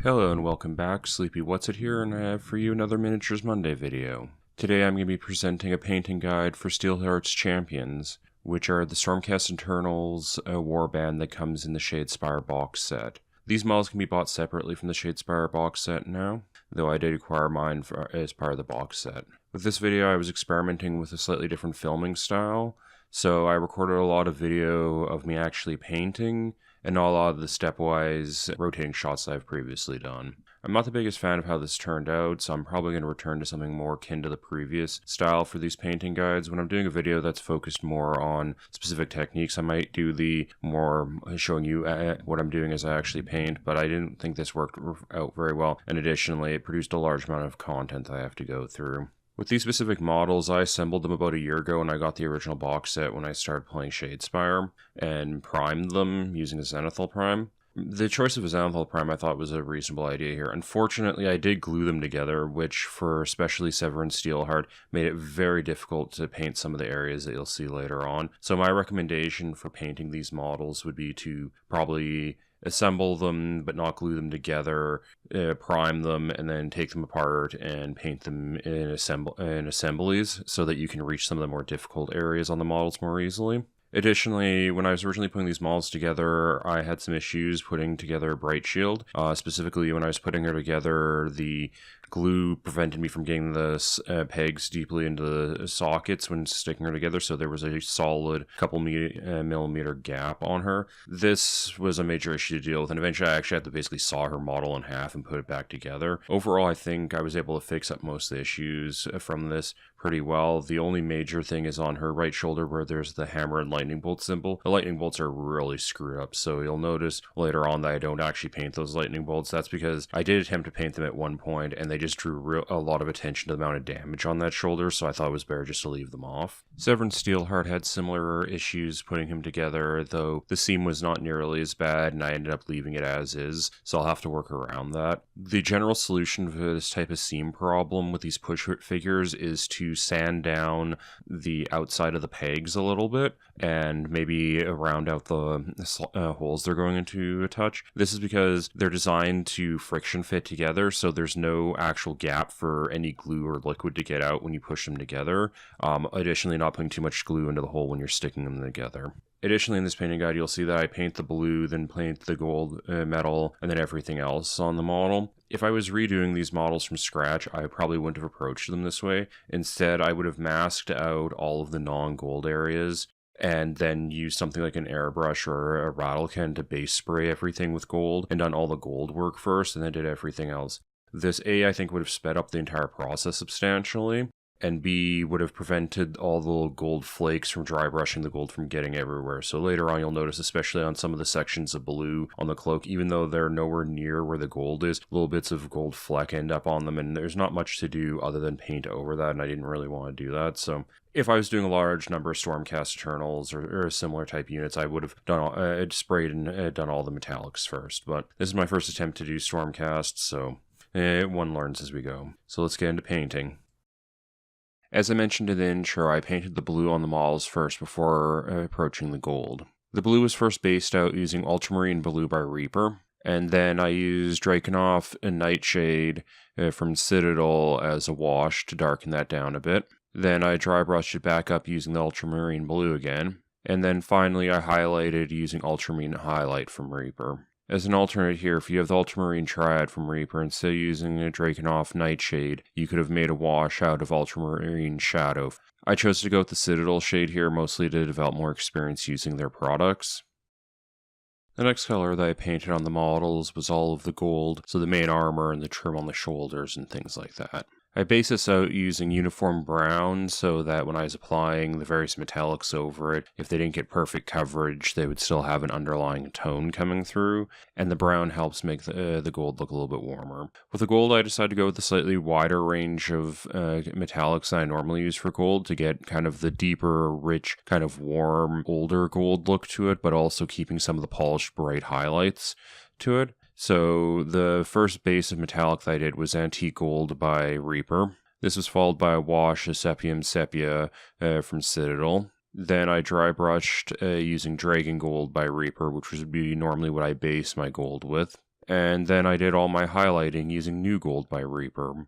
Hello and welcome back, Sleepy What's It here, and I have for you another Miniatures Monday video. Today I'm going to be presenting a painting guide for Steelheart's Champions, which are the Stormcast Eternals warband that comes in the Shadespire box set. These models can be bought separately from the Shadespire box set now, though I did acquire mine as part of the box set. With this video I was experimenting with a slightly different filming style, so I recorded a lot of video of me actually painting, and not a lot of the stepwise rotating shots that I've previously done. I'm not the biggest fan of how this turned out, so I'm probably going to return to something more akin to the previous style for these painting guides. When I'm doing a video that's focused more on specific techniques, I might do the more showing you what I'm doing as I actually paint, but I didn't think this worked out very well, and additionally it produced a large amount of content that I have to go through. With these specific models, I assembled them about a year ago when I got the original box set when I started playing Shadespire, and primed them using a Zenithal prime. The choice of a Zenithal prime I thought was a reasonable idea here. Unfortunately, I did glue them together, which for especially Severin Steelheart made it very difficult to paint some of the areas that you'll see later on. So my recommendation for painting these models would be to probably assemble them but not glue them together, prime them, and then take them apart and paint them in assemblies so that you can reach some of the more difficult areas on the models more easily. Additionally, when I was originally putting these models together, I had some issues putting together a Bright Shield. Specifically, when I was putting her together, the glue prevented me from getting the pegs deeply into the sockets when sticking her together, so there was a solid couple millimeter gap on her. This was a major issue to deal with, and eventually I actually had to basically saw her model in half and put it back together. Overall, I think I was able to fix up most of the issues from this pretty well. The only major thing is on her right shoulder where there's the hammer and lightning bolt symbol. The lightning bolts are really screwed up, so you'll notice later on that I don't actually paint those lightning bolts. That's because I did attempt to paint them at one point, and they just drew a lot of attention to the amount of damage on that shoulder, so I thought it was better just to leave them off. Severin Steelheart had similar issues putting him together, though the seam was not nearly as bad, and I ended up leaving it as is, so I'll have to work around that. The general solution for this type of seam problem with these push figures is to sand down the outside of the pegs a little bit, and maybe round out the holes they're going into a touch. This is because they're designed to friction fit together, so there's no actual gap for any glue or liquid to get out when you push them together. Additionally, not putting too much glue into the hole when you're sticking them together. Additionally, in this painting guide, you'll see that I paint the blue, then paint the gold metal, and then everything else on the model. If I was redoing these models from scratch, I probably wouldn't have approached them this way. Instead, I would have masked out all of the non-gold areas, and then used something like an airbrush or a rattle can to base spray everything with gold, and done all the gold work first, and then did everything else. This I think would have sped up the entire process substantially, and B, would have prevented all the little gold flakes from dry brushing the gold from getting everywhere. So later on you'll notice, especially on some of the sections of blue on the cloak, even though they're nowhere near where the gold is, little bits of gold fleck end up on them, and there's not much to do other than paint over that, and I didn't really want to do that. So if I was doing a large number of Stormcast Eternals or similar type units, I would have done sprayed and done all the metallics first. But this is my first attempt to do Stormcast, so one learns as we go. So let's get into painting. As I mentioned in the intro, I painted the blue on the models first before approaching the gold. The blue was first based out using Ultramarine blue by Reaper, and then I used Drakenhof and Nightshade from Citadel as a wash to darken that down a bit. Then I dry brushed it back up using the Ultramarine blue again, and then finally I highlighted using Ultramarine highlight from Reaper. As an alternate here, if you have the Ultramarine Triad from Reaper, instead of using a Drakenhof Nightshade, you could have made a wash out of Ultramarine Shadow. I chose to go with the Citadel shade here, mostly to develop more experience using their products. The next color that I painted on the models was all of the gold, so the main armor and the trim on the shoulders and things like that. I based this out using uniform brown so that when I was applying the various metallics over it, if they didn't get perfect coverage, they would still have an underlying tone coming through, and the brown helps make the gold look a little bit warmer. With the gold, I decided to go with a slightly wider range of metallics than I normally use for gold to get kind of the deeper, rich, kind of warm, older gold look to it, but also keeping some of the polished, bright highlights to it. So the first base of metallic that I did was Antique Gold by Reaper. This was followed by a wash of Sepia from Citadel. Then I dry brushed using Dragon Gold by Reaper, which would be normally what I base my gold with. and then I did all my highlighting using New Gold by Reaper.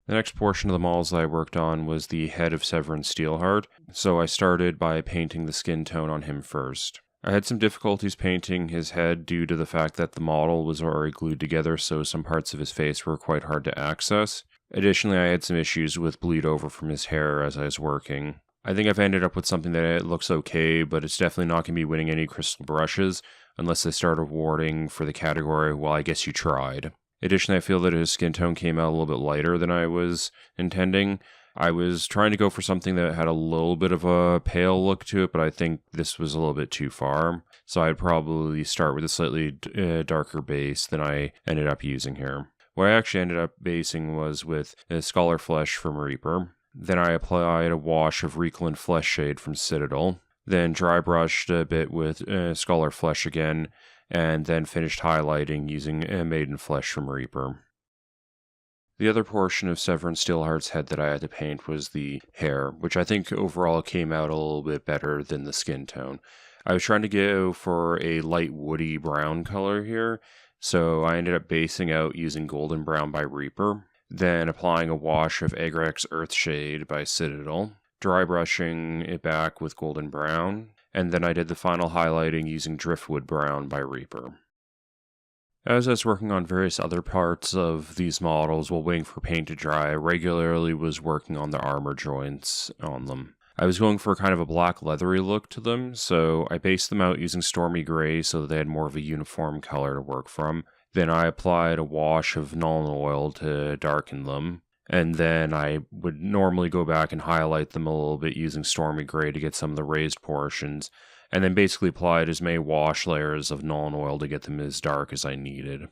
The next portion of the models that I worked on was the head of Severin Steelheart, so I started by painting the skin tone on him first. I had some difficulties painting his head due to the fact that the model was already glued together, so some parts of his face were quite hard to access. Additionally, I had some issues with bleed over from his hair as I was working. I think I've ended up with something that looks okay, but it's definitely not going to be winning any crystal brushes unless they start awarding for the category, well, I guess you tried. Additionally, I feel that his skin tone came out a little bit lighter than I was intending. I was trying to go for something that had a little bit of a pale look to it, but I think this was a little bit too far. So I'd probably start with a slightly darker base than I ended up using here. What I actually ended up basing was with Scholar Flesh from Reaper. Then I applied a wash of Reikland Fleshshade from Citadel. Then drybrushed a bit with Scholar Flesh again, and then finished highlighting using Maiden Flesh from Reaper. The other portion of Severin Steelheart's head that I had to paint was the hair, which I think overall came out a little bit better than the skin tone. I was trying to go for a light woody brown color here, so I ended up basing out using Golden Brown by Reaper, then applying a wash of Agrex Earthshade by Citadel, dry brushing it back with Golden Brown, and then I did the final highlighting using Driftwood Brown by Reaper. As I was working on various other parts of these models while waiting for paint to dry, I regularly was working on the armor joints on them. I was going for kind of a black leathery look to them, so I based them out using Stormy Gray so that they had more of a uniform color to work from. Then I applied a wash of Nuln Oil to darken them, and then I would normally go back and highlight them a little bit using Stormy Gray to get some of the raised portions, and then basically applied as many wash layers of Nuln Oil to get them as dark as I needed.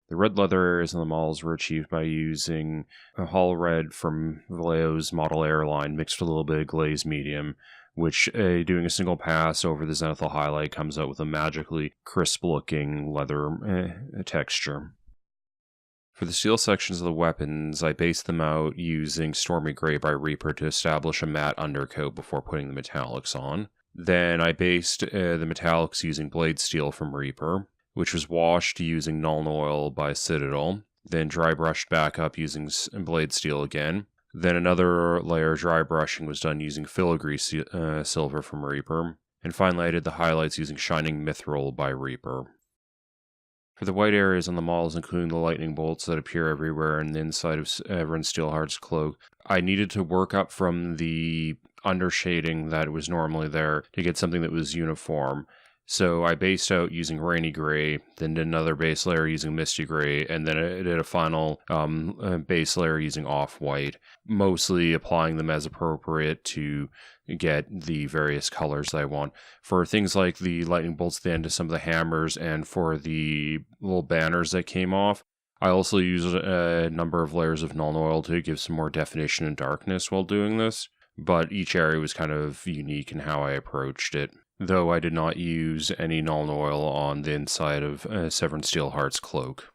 The red leather areas on the models were achieved by using a Hall Red from Vallejo's Model Airline mixed with a little bit of Glaze Medium, which doing a single pass over the zenithal highlight comes out with a magically crisp-looking leather texture. For the steel sections of the weapons, I based them out using Stormy Gray by Reaper to establish a matte undercoat before putting the metallics on. Then I based the metallics using Blade Steel from Reaper, which was washed using Nuln Oil by Citadel, then dry brushed back up using Blade Steel again. Then another layer of dry brushing was done using Filigree Silver from Reaper, and finally I did the highlights using Shining Mithril by Reaper. For the white areas on the models, including the lightning bolts that appear everywhere in the inside of Severin Steelheart's cloak, I needed to work up from the undershading that was normally there to get something that was uniform. So I based out using Rainy Gray, then did another base layer using Misty Gray, and then I did a final base layer using Off-White, mostly applying them as appropriate to get the various colors that I want. For things like the lightning bolts at the end of some of the hammers and for the little banners that came off, I also used a number of layers of Nuln Oil to give some more definition and darkness while doing this, but each area was kind of unique in how I approached it, though I did not use any Nuln Oil on the inside of Severin Steelheart's cloak.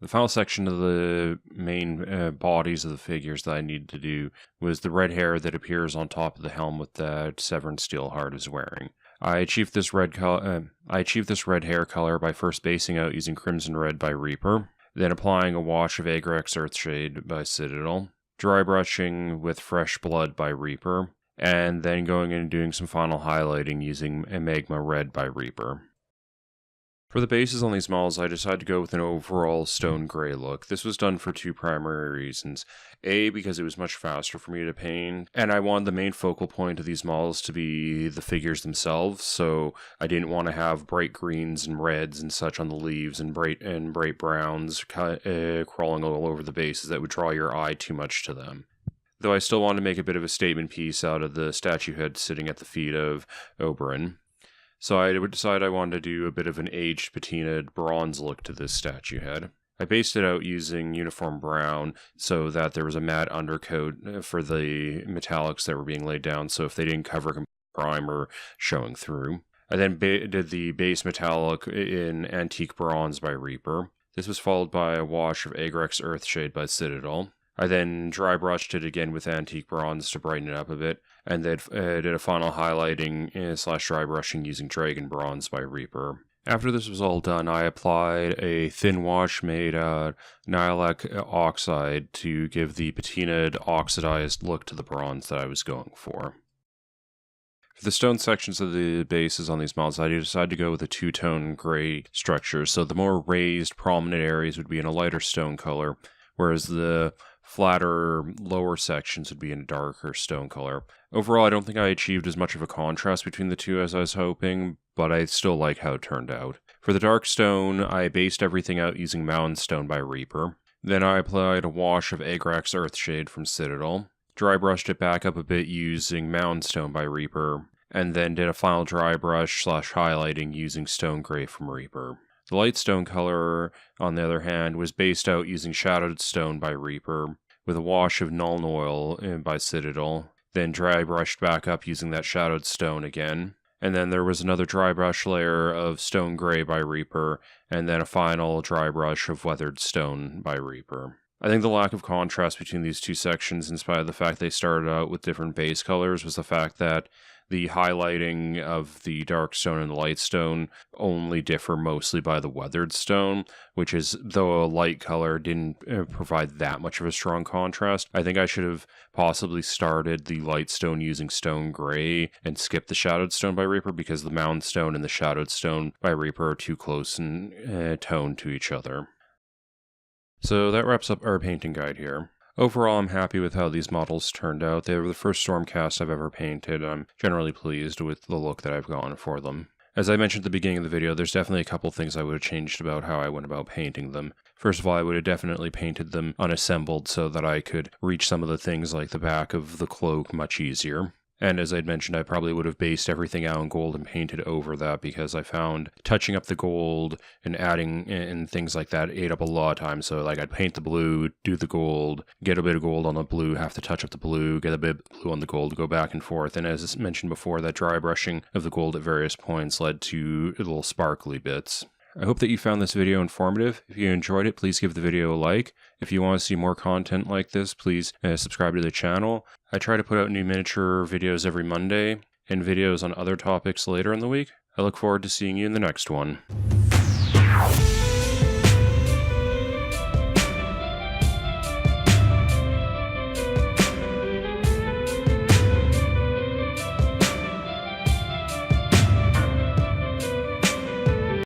The final section of the main bodies of the figures that I needed to do was the red hair that appears on top of the helmet that Severin Steelheart is wearing. I achieved this red hair color by first basing out using Crimson Red by Reaper, then applying a wash of Agrex Earthshade by Citadel, dry brushing with Fresh Blood by Reaper, and then going in and doing some final highlighting using Magma Red by Reaper. For the bases on these models, I decided to go with an overall stone gray look. This was done for two primary reasons. A, because it was much faster for me to paint, and I wanted the main focal point of these models to be the figures themselves, so I didn't want to have bright greens and reds and such on the leaves and bright browns crawling all over the bases that would draw your eye too much to them. Though I still wanted to make a bit of a statement piece out of the statue head sitting at the feet of Oberyn. So I would decide I wanted to do a bit of an aged patinaed bronze look to this statue head. I based it out using uniform brown so that there was a matte undercoat for the metallics that were being laid down, so if they didn't cover primer showing through. I then did the base metallic in Antique Bronze by Reaper. This was followed by a wash of Agrex Earthshade by Citadel. I then dry brushed it again with Antique Bronze to brighten it up a bit, and then did a final highlighting / dry brushing using Dragon Bronze by Reaper. After this was all done, I applied a thin wash made Nihilak oxide to give the patinaed, oxidized look to the bronze that I was going for. For the stone sections of the bases on these models, I decided to go with a two-tone gray structure, so the more raised, prominent areas would be in a lighter stone color, whereas the flatter, lower sections would be in a darker stone color. Overall, I don't think I achieved as much of a contrast between the two as I was hoping, but I still like how it turned out. For the dark stone, I based everything out using Mountain Stone by Reaper. Then I applied a wash of Agrax Earthshade from Citadel, drybrushed it back up a bit using Mountain Stone by Reaper, and then did a final drybrush / highlighting using Stone Gray from Reaper. The light stone color, on the other hand, was based out using Shadowed Stone by Reaper, with a wash of Nuln Oil by Citadel, then drybrushed back up using that Shadowed Stone again. And then there was another drybush layer of Stone Gray by Reaper, and then a final drybush of Weathered Stone by Reaper. I think the lack of contrast between these two sections, in spite of the fact they started out with different base colors, was the fact that the highlighting of the dark stone and the light stone only differ mostly by the weathered stone, which is, though a light color didn't provide that much of a strong contrast. I think I should have possibly started the light stone using Stone Gray and skipped the Shadowed Stone by Reaper, because the Mountain Stone and the Shadowed Stone by Reaper are too close in tone to each other. So that wraps up our painting guide here. Overall, I'm happy with how these models turned out. They were the first Stormcast I've ever painted. I'm generally pleased with the look that I've gone for them. As I mentioned at the beginning of the video, there's definitely a couple things I would have changed about how I went about painting them. First of all, I would have definitely painted them unassembled so that I could reach some of the things like the back of the cloak much easier. And as I'd mentioned, I probably would have based everything out in gold and painted over that, because I found touching up the gold and adding and things like that ate up a lot of time. So like I'd paint the blue, do the gold, get a bit of gold on the blue, have to touch up the blue, get a bit of blue on the gold, go back and forth. And as mentioned before, that dry brushing of the gold at various points led to little sparkly bits. I hope that you found this video informative. If you enjoyed it, please give the video a like. If you want to see more content like this, please subscribe to the channel. I try to put out new miniature videos every Monday, and videos on other topics later in the week. I look forward to seeing you in the next one.